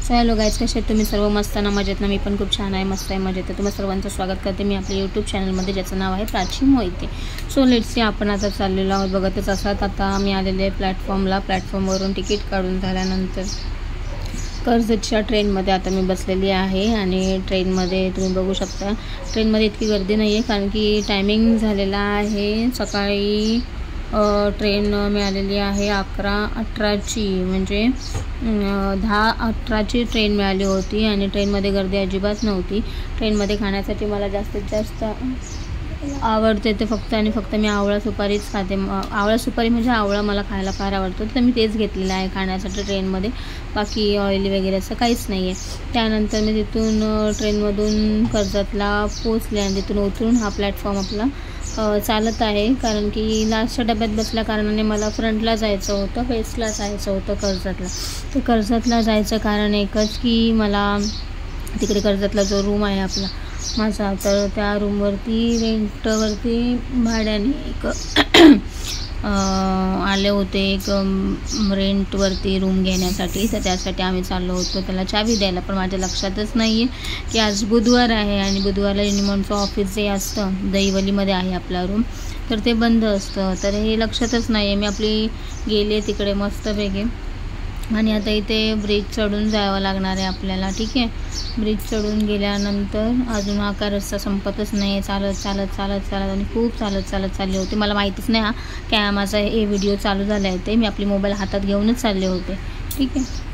So hello guys, कसे आहेत तुम्ही सर्व? मस्त ना, मजेत ना? मी पण खूप छान आहे, मस्त आहे, मजेत आहे. तुम्हाला सर्वांचं स्वागत करते मी आपल्या यूट्यूब चॅनलमध्ये, ज्याचं नाव आहे Prachi Mohite. So let's see, आपण आता चाललेलो आहोत बघतच असात. आता मी आलेले आहे प्लॅटफॉर्मवरून तिकीट काढून झाल्यानंतर कर्जतच्या ट्रेनमध्ये आता मी बसलेली आहे. आणि ट्रेनमध्ये तुम्ही बघू शकता, ट्रेनमध्ये इतकी गर्दी नाही आहे, कारण की टायमिंग झालेला आहे सकाळी. ट्रेन मिळालेली आहे 11:18ची, म्हणजे 10:18ची ट्रेन मिळाली होती. आणि ट्रेनमध्ये गर्दी अजिबात नव्हती. ट्रेनमध्ये खाण्यासाठी मला जास्तीत जास्त आवडते ते फक्त आणि फक्त मी आवळा सुपारीच खाते. आवळा सुपारी म्हणजे आवळा मला खायला फार आवडतो, तर मी तेच घेतलेलं आहे खाण्यासाठी ट्रेनमध्ये. बाकी ऑइली वगैरे असं काहीच नाही आहे. त्यानंतर मी तिथून ट्रेनमधून कर्जतला पोचले आणि तिथून उतरून हा प्लॅटफॉर्म आपला चालत आहे, कारण की लास्टच्या डब्यात बसल्या कारणाने मला फ्रंटला जायचं होतं, वेस्टला जायचं होतं कर्जतला. तर कर्जतला जायचं कारण एकच की मला तिकडे कर्जतला जो रूम आहे आपला माझा, तर त्या रूमवरती रेंटवरती भाड्याने एक आले होते, एक रेंटवरती रूम घेण्यासाठी. तर त्यासाठी आम्ही चाललो होतो त्याला चावी द्यायला. पण माझ्या लक्षातच नाही आहे की आज बुधवार आहे आणि बुधवारला युनिमॉनचं ऑफिस जे असतं दहिवलीमध्ये आहे आपला रूम, तर ते बंद असतं. तर हे लक्षातच नाही आहे. मी आपली गेले तिकडे मस्तपैकी, आणि आता इथे ब्रिज चढून जावं लागणार आहे आपल्याला. ठीक आहे, ब्रिज चढून गेल्यानंतर अजून हा रस्ता संपतच नाही आहे. चालत आणि खूप चालत चालले होते. मला माहितीच नाही माझा हे व्हिडिओ चालू झाला आहे ते. मी आपली मोबाईल हातात घेऊनच चालले होते. ठीक आहे.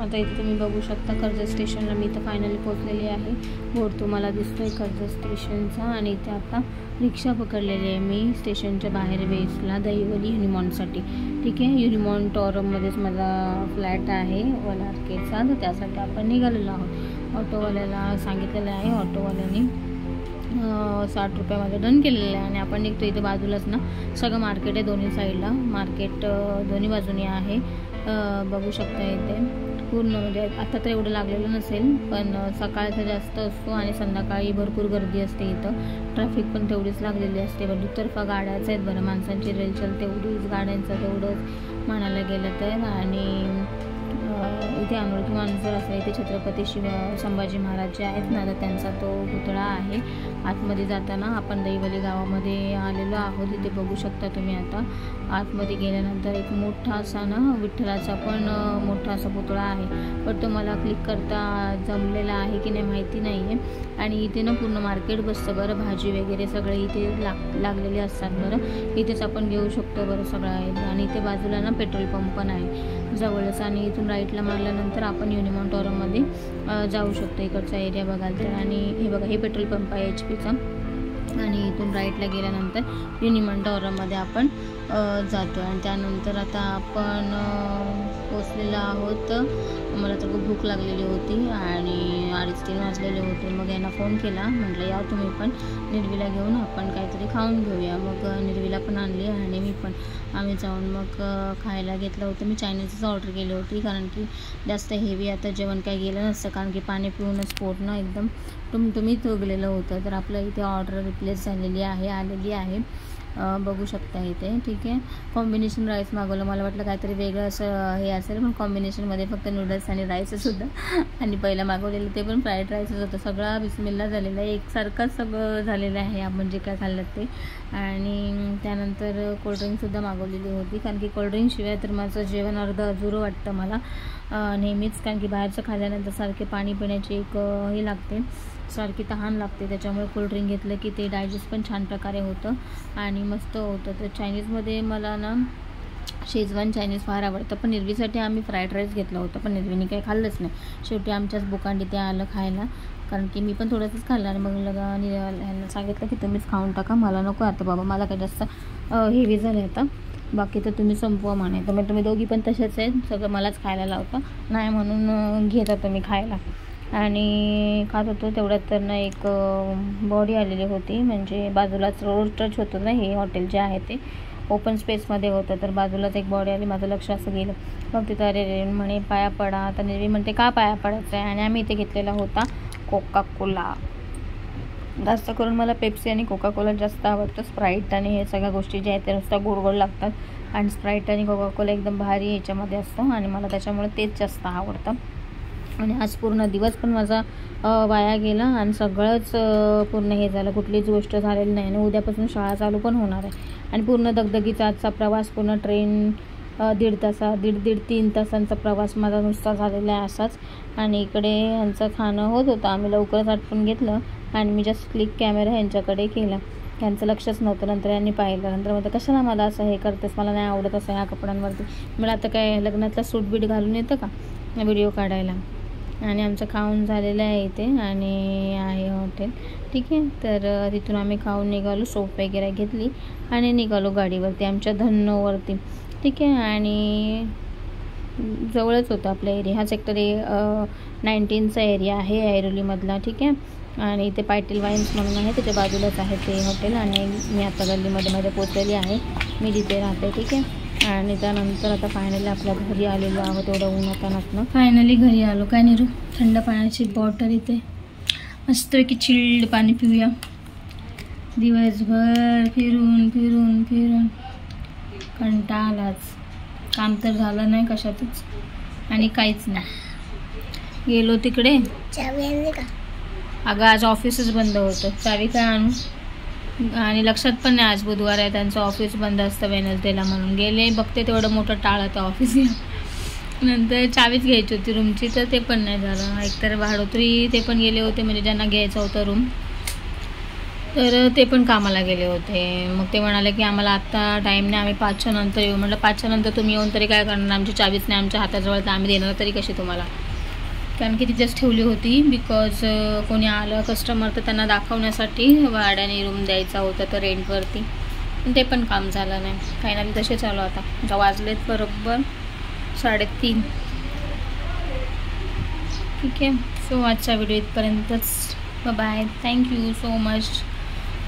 आता इथे तुम्ही बघू शकता कर्जत स्टेशनला मी तर फायनली पोचलेली आहे. बोर्ड तुम्हाला दिसतोय कर्जत स्टेशनचा. आणि इथे आता रिक्षा पकडलेली आहे मी स्टेशनच्या बाहेर वेस्टला दहिवली युनिमॉनसाठी. ठीक आहे, युनिमॉन टॉरममध्येच माझा फ्लॅट आहे वलारकेचा. तर त्यासाठी आपण निघालेलो आहोत. ऑटोवाल्याला सांगितलेलं आहे, ऑटोवाल्याने 60 रुपयामध्ये डन केलेलं आहे. आणि आपण निघतो. इथे बाजूलाच ना सगळं मार्केट आहे, दोन्ही साईडला मार्केट दोन्ही बाजूनी आहे. बघू शकता इथे पूर्ण, म्हणजे आता तर एवढं लागलेलं नसेल, पण सकाळचा जास्त असतो आणि संध्याकाळी भरपूर गर्दी असते. इथं ट्रॅफिक पण तेवढीच लागलेली असते. पण दुतर्फा गाड्याच आहेत बरं, माणसांची रेलचल तेवढीच, गाड्यांचं तेवढंच म्हणायला गेलं तर. आणि इथे अनोळखी माणसं असं, इथे छत्रपती संभाजी महाराज जे आहेत ना, तर त्यांचा तो पुतळा आहे. आतमध्ये जाताना आपण दहिवली गावामध्ये आलेलो आहोत. इथे बघू शकता तुम्ही. आता आतमध्ये गेल्यानंतर एक मोठा असा ना विठ्ठलाचा पण मोठा असा पुतळा आहे, पण तो मला क्लिक करता जमलेला आहे की नाही माहिती नाही आहे. आणि इथे ना पूर्ण मार्केट बसतं बरं, भाजी वगैरे सगळे इथे लागलेले असतात बरं. इथेच आपण घेऊ शकतो बरं सगळं आहे. आणि इथे बाजूला ना पेट्रोल पंप पण आहे जवळच. आणि इथून राईटला मारल्यानंतर आपण युनिमॉन टॉरममध्ये जाऊ शकतो, इकडचा एरिया बघाल तर. आणि हे बघा, हे पेट्रोल पंप आहे HP चा. आणि इथून राईटला गेल्यानंतर युनिमॉन टॉरममध्ये आपण जातो. आणि त्यानंतर आता आपण पोचलेलो आहोत. मला तर खूप भूक लागलेली होती आणि 2:30-3 वाजलेले होते. मग यांना फोन केला, म्हटलं या तुम्ही पण निर्वीला घेऊन आपण काहीतरी खाऊन घेऊया. मग निर्वीला पण आणली आणि मी पण, आम्ही जाऊन मग खायला घेतलं होतं. मी चायनीजच ऑर्डर केली होती, कारण की जास्त हेवी आता जेवण काही गेलं नसतं, कारण की पाणी पिऊनच पोट ना एकदम टुमटुमीत उगलेलं होतं. तर आपलं इथे ऑर्डर रिप्लेस झालेली आहे, आलेली आहे. बघू शकता इथे. ठीक आहे, कॉम्बिनेशन राईस मागवलं. मला वाटलं काहीतरी वेगळं असं हे असेल, पण कॉम्बिनेशनमध्ये फक्त नूडल्स आणि राईससुद्धा. आणि पहिलं मागवलेलं ते पण फ्राईड राईसच होतं. सगळा बिस्मिल्ला झालेला आहे, एकसारखंच सगळं झालेलं आहे आपण जे काय खाल्लं ते. आणि त्यानंतर कोल्ड्रिंकसुद्धा मागवलेली होती, कारण की कोल्ड्रिंकशिवाय तर माझं जेवण अर्धं अधुरं वाटतं मला नेहमीच. कारण की बाहेरचं खाल्ल्यानंतर सारखे पाणी पिण्याची एक हे लागते, सारखी तहान लागते. त्याच्यामुळे कोल्ड्रिंक घेतलं की ते डायजेस्ट पण छान प्रकारे होतं आणि मस्त होतं. तर चायनीजमध्ये मला ना शेजवान चायनीज फार आवडतं. पण निर्वीसाठी आम्ही फ्राईड राईस घेतलं होतं, पण निर्वीने काही खाल्लंच नाही. शेवटी आमच्याच बुकांडी ते आलं खायला, कारण की मी पण थोडंसंच खाल्लं. आणि मग ह्यांना सांगितलं की तुम्हीच खाऊन टाका, मला नको आता बाबा, मला काही जास्त हेवी झालं आता, बाकी तर तुम्ही संपवा म्हणे. तर मग तुम्ही दोघी पण तसेच आहेत, सगळं मलाच खायला लावता नाही म्हणून घेत होतं मी खायला. आणि खात होतो. तेवढ्यात तर ना एक बॉडी आलेली होती, म्हणजे बाजूलाच रोड टच होतं ना हे हॉटेल जे आहे ते, ओपन स्पेसमध्ये होतं, तर बाजूलाच एक बॉडी आली. माझं लक्ष असं गेलं. मग तिथं अरे म्हणे पाया पडा. तर मी म्हणते का पाया पडायचं आहे. आणि आम्ही इथे घेतलेला होता कोका कोला. जास्त करून मला पेप्सी आणि कोका कोला जास्त आवडतं. स्प्राईट आणि हे सगळ्या गोष्टी ज्या आहेत ते नुसतं गोड गोड लागतात. आणि स्प्राईट आणि कोका कोला एकदम भारी ह्याच्यामध्ये असतं आणि मला त्याच्यामुळे तेच जास्त आवडतं. आणि आज पूर्ण दिवस पण माझा वाया गेला आणि सगळंच पूर्ण हे झालं, कुठलीच गोष्ट झालेली नाही. आणि उद्यापासून शाळा चालू पण होणार आहे. आणि पूर्ण दगदगीचा आजचा प्रवास, पूर्ण ट्रेन दीड 3 तासांचा प्रवास माझा नुसता झालेला आहे असाच. आणि इकडे यांचं खाणं होत होतं, आम्ही लवकरच आटपून घेतलं आणि मी जस्ट क्लिक कॅमेरा यांच्याकडे केला. त्यांचं लक्षच नव्हतं. नंतर यांनी पाहिलं. नंतर म्हणतं कशाला मला असं हे करतेस, मला नाही आवडत असं ह्या कपड्यांवरती. मला आता काय लग्नातला सूटबीट घालून येतं का व्हिडिओ काढायला. आणि आमचं खाऊन झालेलं आहे इथे आणि आहे हॉटेल, ठीक आहे. तर तिथून आम्ही खाऊन निघालो, सोप वगैरे घेतली आणि निघालो गाडीवरती आमच्या धन्नोवरती, ठीक आहे. आणि जवळच होतं आपला एरिया. हा सेक्टर 19चा एरिया आहे ऐरोलीमधला, ठीक आहे. आणि इथे पाटील वाईन्स म्हणून आहे, त्याच्या बाजूलाच आहे ते हॉटेल. आणि मी आता गल्लीमध्ये पोचलेली आहे, मी जिथे राहते, ठीक आहे. आणि त्यानंतर आता फायनली आपल्या घरी आलेलो आहोत. एवढं उन्हातानातनं फायनली घरी आलो. काय निरू, थंड पाण्याची बॉटल इथे, मस्तपैकी चिल्ड पाणी पिऊया. दिवसभर फिरून फिरून फिरून कंटाळाच. काम तर झालं नाही कशातच आणि काहीच नाही. गेलो तिकडे, चावी आणली का? अगं आज ऑफिसच बंद होतं, चावी काय आणू. आणि लक्षात पण नाही आज बुधवार आहे, त्यांचं ऑफिस बंद असतं वेनसडेला म्हणून. गेले बघते तेवढं मोठं टाळतं ऑफिसला. नंतर चावीच घ्यायची होती रूमची, तर ते पण नाही झालं. एकतर भाडोत्री ते पण गेले होते, म्हणजे ज्यांना घ्यायचं होतं रूम, तर ते पण कामाला गेले होते. मग ते म्हणाले की आम्हाला आत्ता टाईम नाही, आम्ही 5च्या नंतर येऊ. म्हटलं 5च्या नंतर तुम्ही येऊन तरी काय करणार, आमची चावीच नाही आमच्या हाताजवळ, तर आम्ही देणार तरी कशी तुम्हाला. कारण की तिथेच ठेवली होती, बिकॉज कोणी आलं कस्टमर तर त्यांना दाखवण्यासाठी भाड्याने रूम द्यायचा होता तर रेंटवरती. पण ते पण काम झालं नाही. फायनली तसे चालू आता वाजलेत बरोबर 3:30, ठीक आहे. सो आजचा व्हिडिओ इथपर्यंतच. Bye, thank you so much.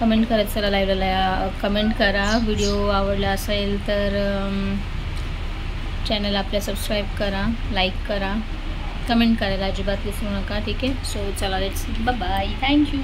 Comment करत चला, लाईव्हला कमेंट करा. व्हिडिओ आवडला असेल तर चॅनल आपल्या सबस्क्राईब करा, लाईक करा, कमेंट करायला अजिबात विसरू नका, ठीक आहे. सो चला, लेट्स बाय, थँक्यू.